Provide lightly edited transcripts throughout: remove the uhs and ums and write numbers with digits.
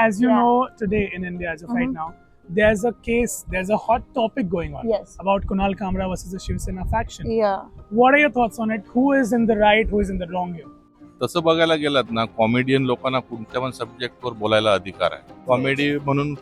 as you Yeah. know, today in India, as of right now, there's a case, there's a hot topic going on Yes. about Kunal Kamra versus the Shiv Sena faction. Yeah. What are your thoughts on it? Who is in the right, who is in the wrong here? तसं बघायला गेलात ना, comedian लोकांना कोणत्या पण सब्जेक्टवर बोलायला अधिकार आहे. कॉमेडी म्हणून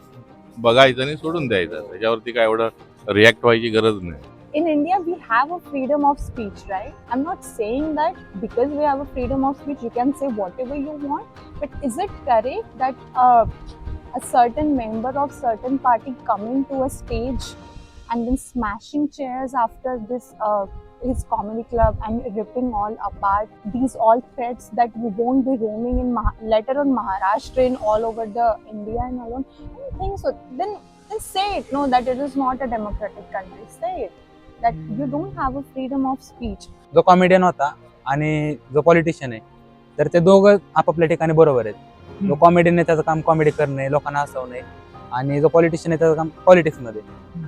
बघायचं आणि सोडून द्यायचं, त्याच्यावरती काय एवढं रिॲक्ट व्हायची गरज नाही. In India, we have a freedom of speech, right? I'm not saying that because we have a freedom of speech, you can say whatever you want. But is it correct that a certain member of certain party coming to a stage and then smashing chairs after this his comedy club and ripping all apart? These all threats that you won't be roaming in later on Maharashtra and all over the India and all on. I don't think so. Then say it. No, that it is not a democratic country. Say it. That you don't have a freedom of speech. जो comedian होता आणि जो politician आहे तर ते दोघं आपापल्या ठिकाणी बरोबर आहेत. जो कॉमेडियन आहे त्याचं काम कॉमेडी करणे, लोकांना हसवणे, आणि जो पॉलिटिशियन आहे त्याचं काम पॉलिटिक्स मध्ये.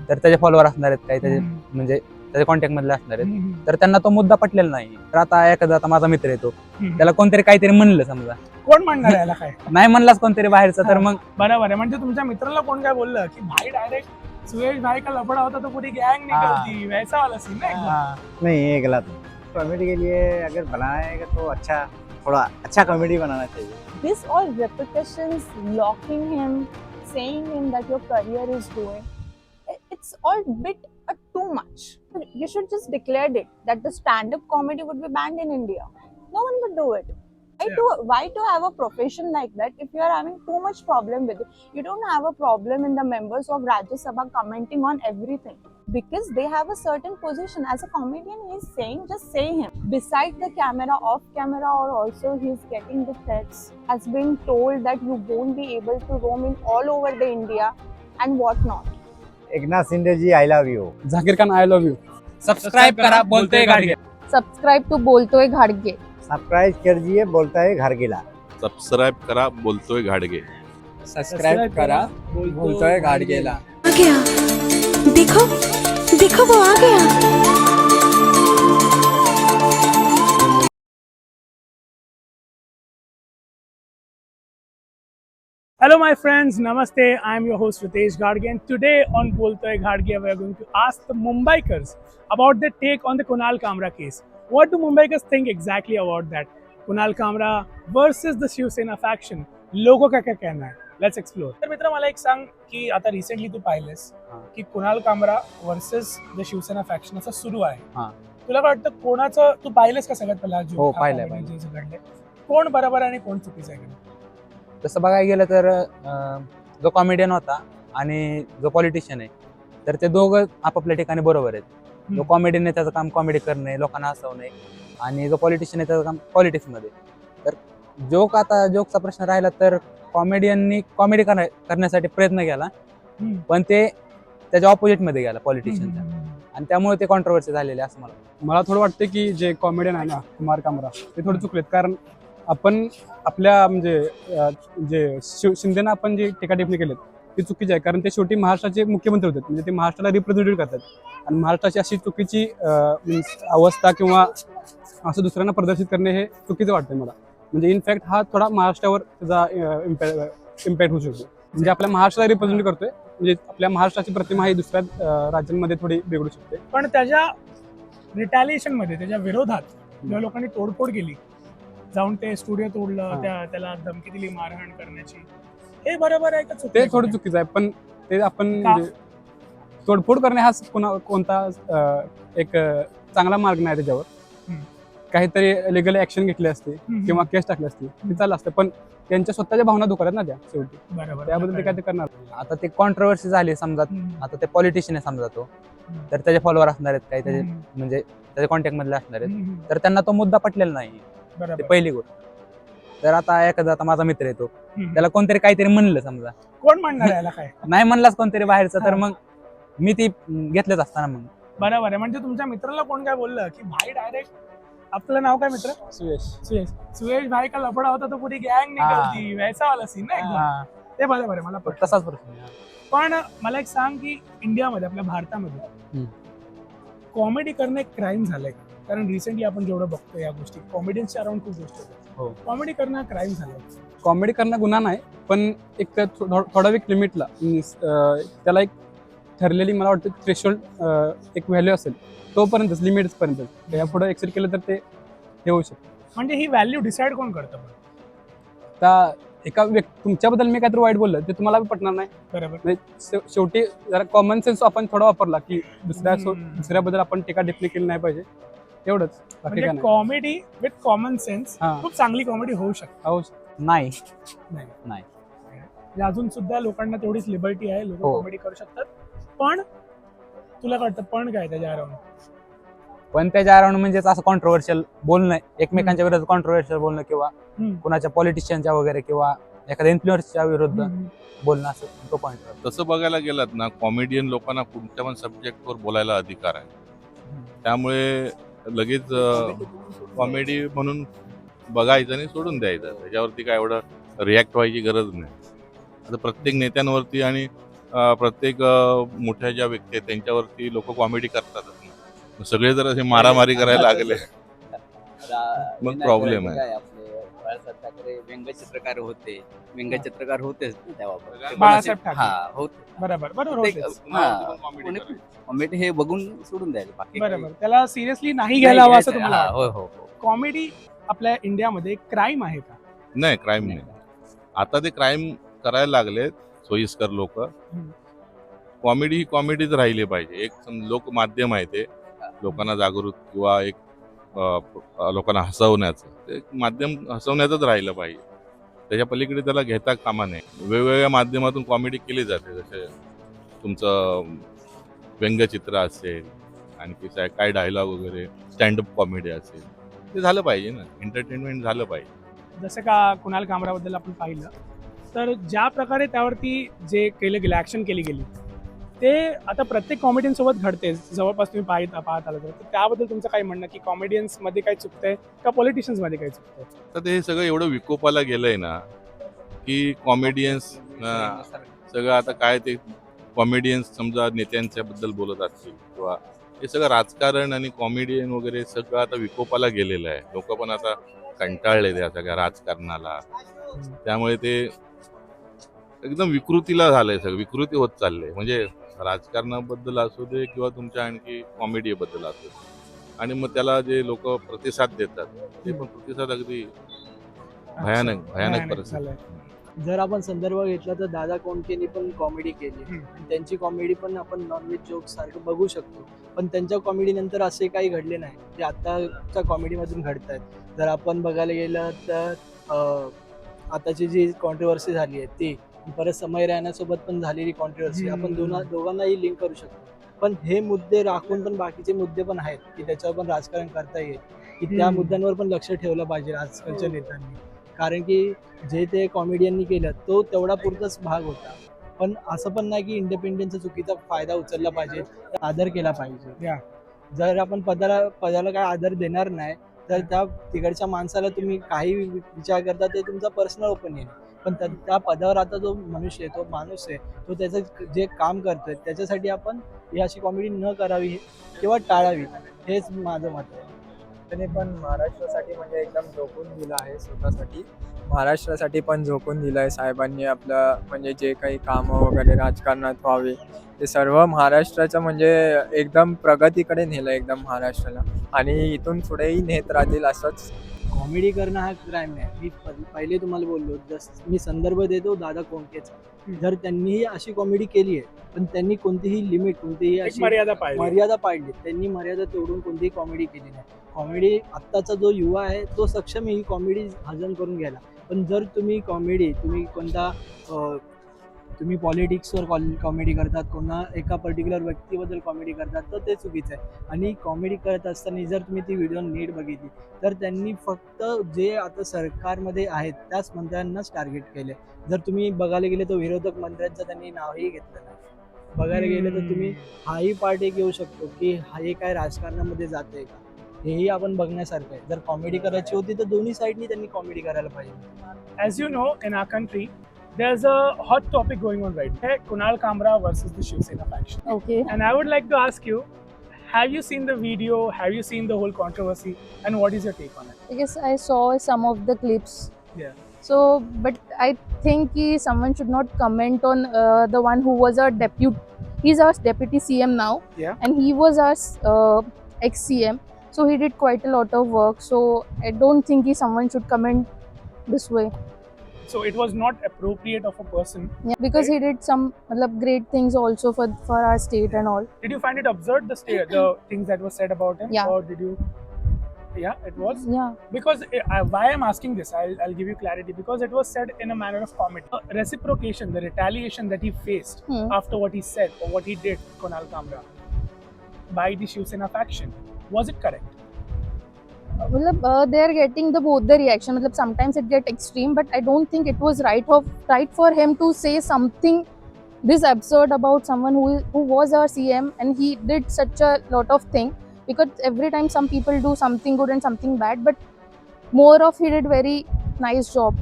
तर त्याचे फॉलोअर असणार आहेत काही, त्याचे म्हणजे त्याच्या कॉन्टॅक्ट मधले असणार आहेत, तर त्यांना तो मुद्दा पटलेला नाही. तर आता एखादा आता माझा मित्र येतो, त्याला कोणतरी काहीतरी म्हणलं, समजा कोण म्हणणार याला काय? नाही म्हणलाच कोणतरी बाहेरचा, तर मग बरोबर आहे. म्हणजे तुमच्या मित्राला कोण काय बोललं की भाई डायरेक्ट सुरेश भाई का लफड़ा होता तो पूरी गैंग निकलती, वैसा वाला सीन है एकदम. नहीं, ये गलत है. कॉमेडी के लिए अगर बनाएगा तो अच्छा, थोड़ा अच्छा कॉमेडी बनाना चाहिए. This all repercussions, locking him, saying him that your career is going, it's all bit too much. You should just declare it that the stand-up comedy would be banned in India. No one would do it. Why to have a profession like that if you are having too much problem with it? You don't have a problem in the members of Rajya Sabha commenting on everything because they have a certain position. As a comedian, he's saying, just say him. Beside the camera, off camera, or also he's getting the threats, has been told that you won't be able to roam in all over the India and what not. Eknath Shinde ji, I love you. Zakir Khan, I love you. Subscribe करा बोलतोय Gadge. Subscribe to बोलतोय घाडगे. Subscribe कीजिए, बोलता है घर गिला. Subscribe करा बोलतोय घाडगे. सबस्क्राईब करा बोलतोय घाडगेला. आ गया, देखो देखो वो आ गया. Hello, my friends. Namaste. I am your host Ritesh Gadge, and today on Boltoy Gadge, we are going to ask the Mumbaikars about their take on the Kunal Kamra case. What do Mumbaikars think exactly about that? Kunal Kamra versus the Shiv Sena faction. लोगों का क्या कहना है? Let's explore. तर मित्र, मला एक सांग की आता रिसेंटली तू पाहिलेस की Kunal Kamra versus the Shiv Sena faction असं सुरू आहे. तुला काय वाटतं, कोणाचं तू पाहिलेस का सगळ्यात पहिला जो हो, पाहिलंय. घडले, कोण बरोबर आहे आणि कोण चुकीचं आहे? तसं बघायला गेलं तर जो कॉमेडियन होता आणि जो पॉलिटिशियन आहे तर ते दोघं आपापल्या ठिकाणी बरोबर आहेत. जो कॉमेडियन आहे त्याचं काम कॉमेडी करणे, लोकांना हसवणे, आणि जो पॉलिटिशियन आहे त्याचं काम पॉलिटिक्स मध्ये. तर जोकचा प्रश्न राहिला तर कॉमेडियननी कॉमेडी करण्यासाठी प्रयत्न केला, पण ते त्याच्या ऑपोजिट मध्ये गेला पॉलिटिशियनच्या, आणि त्यामुळे ते कॉन्ट्रोवर्सी झालेले असं मला थोडं वाटतं की जे कॉमेडियन आहे ना कुमार कामरा, ते थोडे चुकलेत. कारण आपण आपल्या म्हणजे जे शिंदेना आपण जे टीकाटिप्पणी केलेत ती चुकीची आहे. कारण ते शेवटी महाराष्ट्राचे मुख्यमंत्री होते, म्हणजे ते महाराष्ट्राला रिप्रेझेंटेटिव्ह करतात, आणि महाराष्ट्राची अशी चुकीची अवस्था किंवा असं दुसऱ्यांना प्रदर्शित करणे हे चुकीचं वाटतंय मला. म्हणजे इनफॅक्ट हा थोडा महाराष्ट्रावर त्याचा इम्पॅक्ट होऊ शकतो. म्हणजे आपल्या महाराष्ट्राला रिप्रेझेंट करतोय, म्हणजे आपल्या महाराष्ट्राची प्रतिमा ही दुसऱ्या राज्यांमध्ये थोडी बिघडू शकते. पण त्याच्या रिटॅलिएशन मध्ये, त्याच्या विरोधात जेव्हा लोकांनी तोडफोड केली, जाऊन ते स्टुडिओ तोडलं, त्याला धमकी दिली मारहाण करण्याची, हे बरोबर आहे का? ते थोडं चुकीचं आहे. पण ते आपण म्हणजे तोडफोड करणे हा कोणता एक चांगला मार्ग नाही. त्याच्यावर काहीतरी लिगल ऍक्शन घेतली असते किंवा केस टाकली असते ते चाललं असतं, पण त्यांच्या स्वतःच्या भावना दुखावल्यात ना त्या शेवटी, बरोबर. त्याबद्दल ते काय ते करणार. आता ते कॉन्ट्रोवर्सी झाली, समजा आता ते पॉलिटिशियन आहे समजा तो, तर त्याचे फॉलोअर असणार आहेत काही, त्याचे म्हणजे त्याच्या कॉन्टॅक्ट मधले असणार आहेत, तर त्यांना तो मुद्दा पटलेला नाही. ते पहिली गोष्ट. तर आता एखादा आता माझा मित्र येतो, त्याला कोणतरी काहीतरी म्हणलं, समजा कोण म्हणणार याला काय? नाही म्हणलाच कोणतरी बाहेरचा, तर मग मी ती घेतलंच असताना मग. बरोबर आहे. म्हणजे तुमच्या मित्राला कोण काय बोललं की भाई डायरेक्ट, आपलं नाव काय मित्र? सुरेश भाई का लफड़ा होता तो पूरी गैंग निकलती, वैसा वाला सीन ना एकदम. ते बरोबर आहे, मला तसाच प्रश्न. पण मला एक सांग की इंडियामध्ये, आपल्या भारतामध्ये कॉमेडी करणं एक क्राईम झालंय का? कारण रिसेंटली आपण जेवढं बघतो या गोष्टी, कॉमेडियन्सच्या अराउंड खूप गोष्टी होतात. हो. कॉमेडी करणं क्राईम झालं. कॉमेडी करणं गुन्हा नाही, पण एक थोडा एक लिमिटला त्याला एक ठरलेली मला वाटतं थ्रेशोल्ड एक व्हॅल्यू असेल तोपर्यंतच, लिमिट्सपर्यंत. या पुढे एक्सेप्ट केलं तर ते हे होऊ शकतं. म्हणजे ही व्हॅल्यू डिसाईड कोण करतं पण? आता एका तुमच्याबद्दल मी काहीतरी वाईट बोललं ते तुम्हाला पटणार नाही. बरोबर. म्हणजे शेवटी जरा कॉमन सेन्स आपण थोडा वापरला की हम्म. दुसऱ्याबद्दल आपण टीका टिप्पणी केली नाही पाहिजे, एवढंच. बाकी म्हणजे काय नाही. कॉमेडी विथ कॉमन सेन्स हा. खूप चांगली कॉमेडी होऊ शकते. हो. नाही. म्हणजे अजून सुद्धा लोकांना तेवढीच लिबर्टी आहे, लोक हो. कॉमेडी करू शकतात. पण तुला काय वाटतं पण काय त्याच्या अराउंड? पण त्याच्या अराउंड म्हणजेच असं कॉन्ट्रोवर्शियल बोलणं, एकमेकांच्या विरोधात कॉन्ट्रोवर्शियल बोलणं किंवा कुणाच्या पॉलिटिशियनच्या वगैरे किंवा एखाद्या इन्फ्लुएन्सच्या विरुद्ध बोलणं, असं तो पॉईंट. तसं बघायला गेलात ना, कॉमेडियन लोकांना कोणत्या पण सब्जेक्टवर बोलायला अधिकार आहे. त्यामुळे लगेच कॉमेडी म्हणून बघायचं आणि सोडून द्यायचं. त्याच्यावरती काय एवढं रिॲक्ट व्हायची गरज नाही. आता प्रत्येक नेत्यांवरती आणि प्रत्येक मोठ्या ज्या व्यक्ती आहेत त्यांच्यावरती लोक कॉमेडी करतातच ना. सगळे जर असे मारामारी करायला लागले मग प्रॉब्लेम आहे. आपले बाळासाहेब ठाकरे व्यंगचित्रकार होते, व्यंगचित्रकार होतेच तेव्हा. बाळासाहेब ठाकरे. हा होते. बरोबर बरोबर ते- होतेच. हा, कॉमेडी कोणी- कॉमेडी हे बघून सोडून द्यायला, बाकी काही बरोबर. त्याला सिरियसली नाही नाही घ्यायला हवं असं घ्यायचं. तुम्हाला हा, वाटतं? हो हो हो. कॉमेडी आपल्या इंडियामध्ये क्राईम आहे का? नाही, क्राईम नाही. आता ते क्राईम करायला लागले सोयीस्कर लोक. कॉमेडी ही कॉमेडीच राहिली पाहिजे. एक लोक माध्यम आहे, ते लोकांना जागृत किंवा एक लोकांना हसवण्याचं ते एक माध्यम हसवण्याचंच राहिलं पाहिजे. त्याच्या पलीकडे त्याला घेता कामा नये. वेगवेगळ्या माध्यमातून कॉमेडी केली जाते, जसे तुमचं व्यंगचित्र असेल, आणखी काय डायलॉग वगैरे, स्टँडअप कॉमेडी असेल, ते झालं पाहिजे ना, एंटरटेनमेंट झालं पाहिजे. जसं का कुणाल कामराबद्दल आपण पाहिलं तर ज्या प्रकारे त्यावरती जे केलं गेलं, ऍक्शन केली गेली, ते आता प्रत्येक कॉमेडियन सोबत घडते. जवळपास तुम्ही पाहत आलं तर त्याबद्दल तुमचं काय म्हणणं, की कॉमेडियन्स मध्ये काय चुकतंय का पॉलिटिशियन्स मध्ये काय चुकतंय? तर ते सगळं एवढं विकोपाला गेलंय ना, की कॉमेडियन्स सगळं आता काय ते कॉमेडियन्स समजा नेत्यांच्या बद्दल बोलत असतील किंवा हे सगळं राजकारण आणि कॉमेडियन वगैरे सगळं आता विकोपाला गेलेलं आहे. लोक पण आता कंटाळले त्या सगळ्या राजकारणाला. त्यामुळे ते एकदम विकृतीला झालंय, सगळं विकृती होत चाललंय. म्हणजे राजकारणाबद्दल असू दे किंवा तुमच्या आणखी कॉमेडीबद्दल असू दे. आणि मग त्याला जे लोक प्रतिसाद देतात ते पण प्रतिसाद अगदी भयानक परिस्थिती. झालंय. जर आपण संदर्भ घेतला तर दादा कोंडकेंनी पण कॉमेडी केली आणि त्यांची कॉमेडी पण आपण नॉनव्हेज जोक सारखं बघू शकतो. पण त्यांच्या कॉमेडी नंतर असे काही घडले नाही जे आताच्या कॉमेडीमधून घडत आहेत. जर आपण बघायला गेलं तर आताची जी कॉन्ट्रोवर्सी झाली आहे ती, परत समय राहण्यासोबत पण झालेली कॉन्ट्रोवर्सी, आपण दोघांनाही लिंक करू शकतो. पण हे मुद्दे राखून पण बाकीचे मुद्दे पण आहेत की त्याच्यावर पण राजकारण करता येईल, की त्या मुद्द्यांवर पण लक्ष ठेवलं पाहिजे आजकालच्या नेत्यांनी. कारण की जे ते कॉमेडियननी केलं तो तेवढा पुरताच भाग होता. पण असं पण नाही की इंडिपेंडन्सचा चुकीचा फायदा उचलला पाहिजे, आदर केला पाहिजे. जर आपण पदाला काय आदर देणार नाही तर त्या तिकडच्या माणसाला तुम्ही काही विचार करता ते तुमचा पर्सनल ओपिनियन. पण त्या पदावर आता जो मनुष्य आहे, तो माणूस आहे, तो त्याचं जे काम करतोय त्याच्यासाठी आपण ही अशी कॉमेडी न करावी किंवा टाळावी, हेच माझं मत आहे. त्याने पण महाराष्ट्रासाठी म्हणजे एकदम झोकून दिलं आहे. स्वतःसाठी महाराष्ट्रासाठी पण झोकून दिलं आहे साहेबांनी. आपलं म्हणजे जे काही कामं वगैरे राजकारणात व्हावे ते सर्व महाराष्ट्राचं म्हणजे एकदम प्रगतीकडे नेलं एकदम महाराष्ट्राला, आणि इथून पुढेही नेत राहतील असंच. कॉमेडी करणं हा क्राईम नाही. मी पहिले तुम्हाला बोललो, जसं मी संदर्भ देतो दादा कोंडकेचा. जर त्यांनीही अशी कॉमेडी केली आहे पण त्यांनी कोणतीही लिमिट, कोणतीही अशी मर्यादा पाळली. त्यांनी मर्यादा तोडून कोणतीही कॉमेडी केली नाही. कॉमेडी आत्ताचा जो युवा आहे तो सक्षम आहे ही कॉमेडी हजम करून घ्यायला. पण जर तुम्ही कोणता तुम्ही पॉलिटिक्सवर कॉमेडी करतात, कोणा एका पर्टिक्युलर व्यक्तीबद्दल कॉमेडी करतात तर ते चुकीचं आहे. आणि कॉमेडी करत असताना जर तुम्ही ती व्हिडिओ नीट बघितली तर त्यांनी फक्त जे आता सरकारमध्ये आहेत त्याच मंत्र्यांनाच टार्गेट केले. जर तुम्ही बघायला गेले तर विरोधक मंत्र्यांचं त्यांनी नावही घेतलं नाही. बघायला गेलं तर तुम्ही हाही पार्ट एक येऊ शकतो की हे काय राजकारणामध्ये जाते का, हेही आपण बघण्यासारखं आहे. जर कॉमेडी करायची होती तर दोन्ही साईडनी त्यांनी कॉमेडी करायला पाहिजे. As you know, in our country, there's a hot topic going on right now. Kunal Kamra versus the Shiv Sena faction. Okay. And I would like to ask you, have you seen the video? Have you seen the whole controversy? And what is your take on it? I guess I saw some of the clips. Yeah. So, but I think someone should not comment on the one who was our deputy. He's our deputy CM now, Yeah. and he was our ex CM. So he did quite a lot of work. So I don't think someone should comment this way. So it was not appropriate of a person. Yeah, because he did some great things also for our state and all. Did you find it absurd the things that were said about him? Yeah. Or did you? Yeah, it was. Yeah. Because why I'm asking this, I'll give you clarity. Because it was said in a manner of comedy. Reciprocation, the retaliation that he faced after what he said or what he did, Kunal Kamra, by the Shiv Sena faction, was it correct? They are getting both the reaction. Sometimes it get extreme, but I don't think it was right for him to say something this absurd about someone who was our CM, and he did such a lot of thing. Because every time some people do something good and something bad, but more of he did very nice job.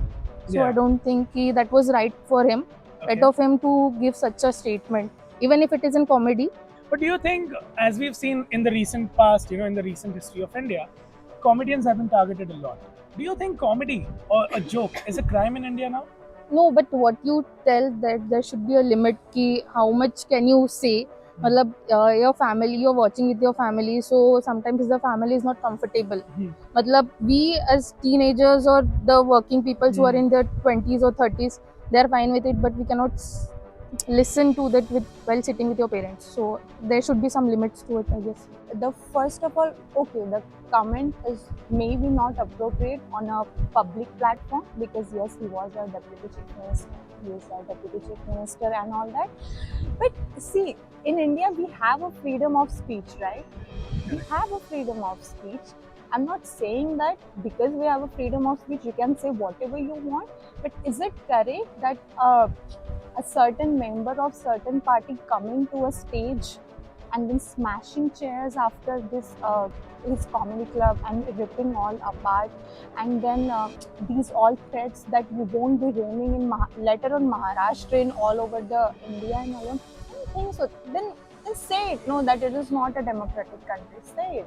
So Yeah. I don't think that was right for him. Okay. Right of him to give such a statement, even if it is in comedy. But do you think, as we've seen in the recent past, in the recent history of India, comedians have been targeted a lot. Do you think comedy or a joke is a crime in India now? No, but what you tell that there should be a limit ki how much can you say. Your family, you're watching with your family, so sometimes the family is not comfortable. We as teenagers or the working people who are in their 20s or 30s, they're fine with it, but we cannot listen to that while sitting with your parents. So there should be some limits to it, I guess. The first of all, okay, the comment is maybe not appropriate on a public platform, because yes, he was a deputy chief minister, he is a deputy chief minister and all that. But see, in India we have a freedom of speech, right? We have a freedom of speech. I'm not saying that because we have a freedom of speech you can say whatever you want, but is it correct that a certain member of certain party coming to a stage and then smashing chairs after this his comedy club and ripping all apart, and then these all threats that you won't be roaming in later on Maharashtra and all over the India and all? I don't think so. Then say it. No, that it is not a democratic country. Say it.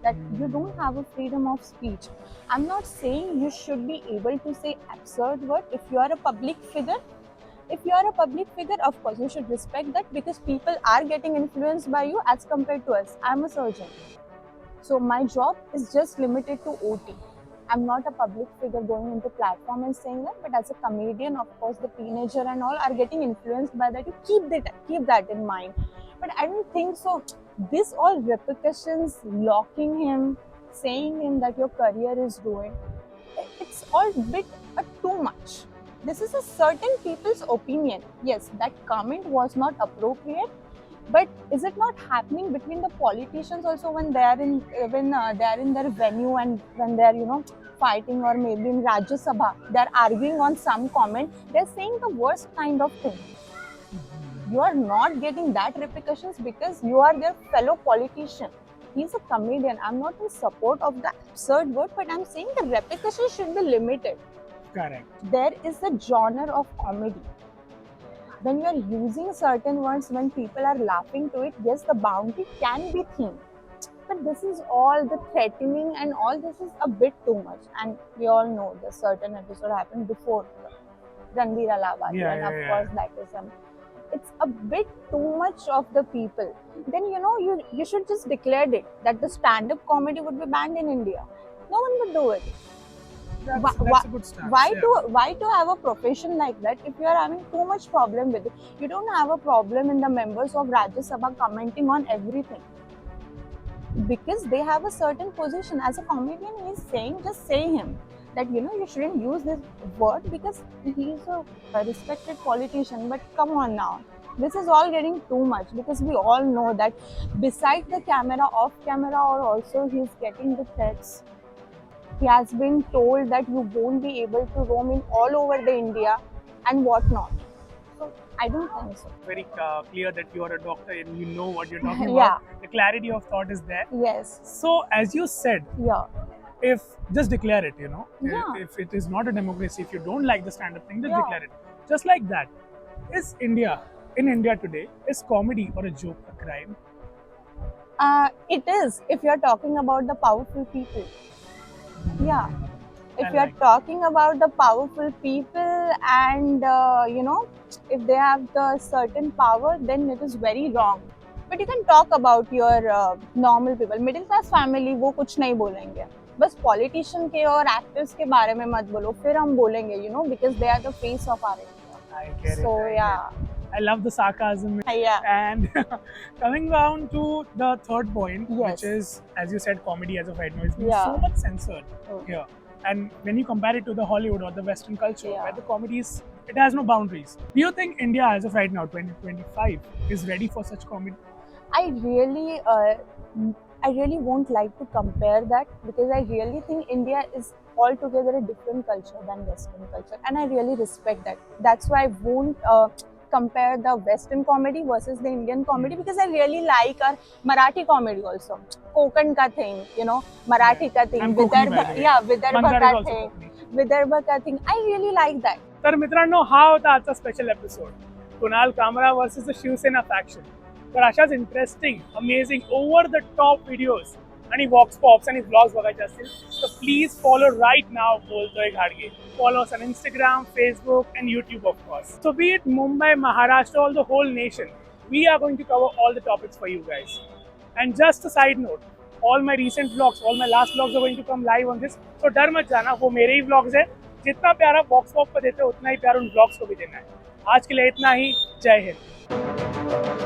That you don't have a freedom of speech. I'm not saying you should be able to say absurd words if you are a public figure. If you are a public figure, of course, you should respect that, because people are getting influenced by you as compared to us. I'm a surgeon. So my job is just limited to OT. I'm not a public figure going into platform and saying that, but as a comedian, of course, the teenager and all are getting influenced by that. You keep that in mind. But I don't think so. This all repercussions, locking him, saying him that your career is ruined, it's all bit too much. This is a certain people's opinion. Yes, that comment was not appropriate, but is it not happening between the politicians also when they are in their venue and when they are fighting, or maybe in Rajya Sabha they are arguing on some comment, they are saying the worst kind of thing. You are not getting that repercussions because you are their fellow politician. He's a comedian. I'm not in support of the absurd word, but I'm saying the repercussions should be limited. Correct. There is a genre of comedy. When you are using certain words, when people are laughing to it, yes, the boundary can be thin. But this is all the threatening and all this is a bit too much. And we all know the certain episode happened before Ranveer Alawadi, Yeah, and of yeah, course that is it's a bit too much of the people. Then you should just declare it that the stand-up comedy would be banned in India. No one would do it. That's a good start. Why to have a profession like that if you are having too much problem with it? You don't have a problem in the members of Rajya Sabha commenting on everything, because they have a certain position. As a comedian, he is saying, just say him that you shouldn't use this word because he is a respected politician. But come on now, this is all getting too much, because we all know that beside the camera, off camera, or also he is getting the threats. He has been told that you won't be able to roam in all over the India and whatnot. So I don't think so. Very clear that you are a doctor and you know what you're talking Yeah. about. The clarity of thought is there. Yes. So as you said, Yeah. if just declare it, Yeah. if it is not a democracy, if you don't like the stand-up thing, just Yeah. declare it. Just like that. In India today, is comedy or a joke a crime? It is if you're talking about the powerful people. Yeah. If I you're like talking about the powerful people and if they have the certain power, then it is very wrong. But you can talk about your normal people, middle class family, वो कुछ नहीं बोलेंगे. बस politician के और actors के बारे में मत बोलो, फिर हम बोलेंगे, because they are the face of our India. I get it. So I get yeah, it. I love the sarcasm. yeah. And coming down to the third point, Yes. which is, as you said, comedy as of right now is being Yeah. so much censored Okay. here. And when you compare it to the Hollywood or the Western culture, Yeah. where the comedy is, it has no boundaries. Do you think India, as of right now, 2025, is ready for such comedy? I really won't like to compare that, because I really think India is altogether a different culture than Western culture, and I really respect that. That's why I won't compare the Western comedy versus the Indian comedy, because I really like our Marathi comedy also. Konkan ka thing, Marathi ka thing, I'm Konkani, by the way. Vidarbha Mandar is ka also thing, Konkani. Vidarbha ka thing. I really like that. तर मित्रांनो, हा होता आजचा special episode, Kunal Kamra versus the Shiv Sena faction. तर अशाच interesting, amazing, over the top videos आणि vox pops आणि vlogs बघायचे असतील तर प्लीज फॉलो राईट नाव बोलतोय घाडगे. Follow us on Instagram, Facebook, and YouTube, of course. So be it Mumbai, Maharashtra, or the whole nation, we are going to cover all the topics for you guys. And just a side note, all my recent vlogs, all my last vlogs are going to come live on this. So डर मत जाना, वो मेरे ही vlogs है. जितना प्यारा वॉक्स pop को देते हो, उतना ही प्यार उन vlogs को भी देना है. आज के लिए इतना ही. जय हिंद.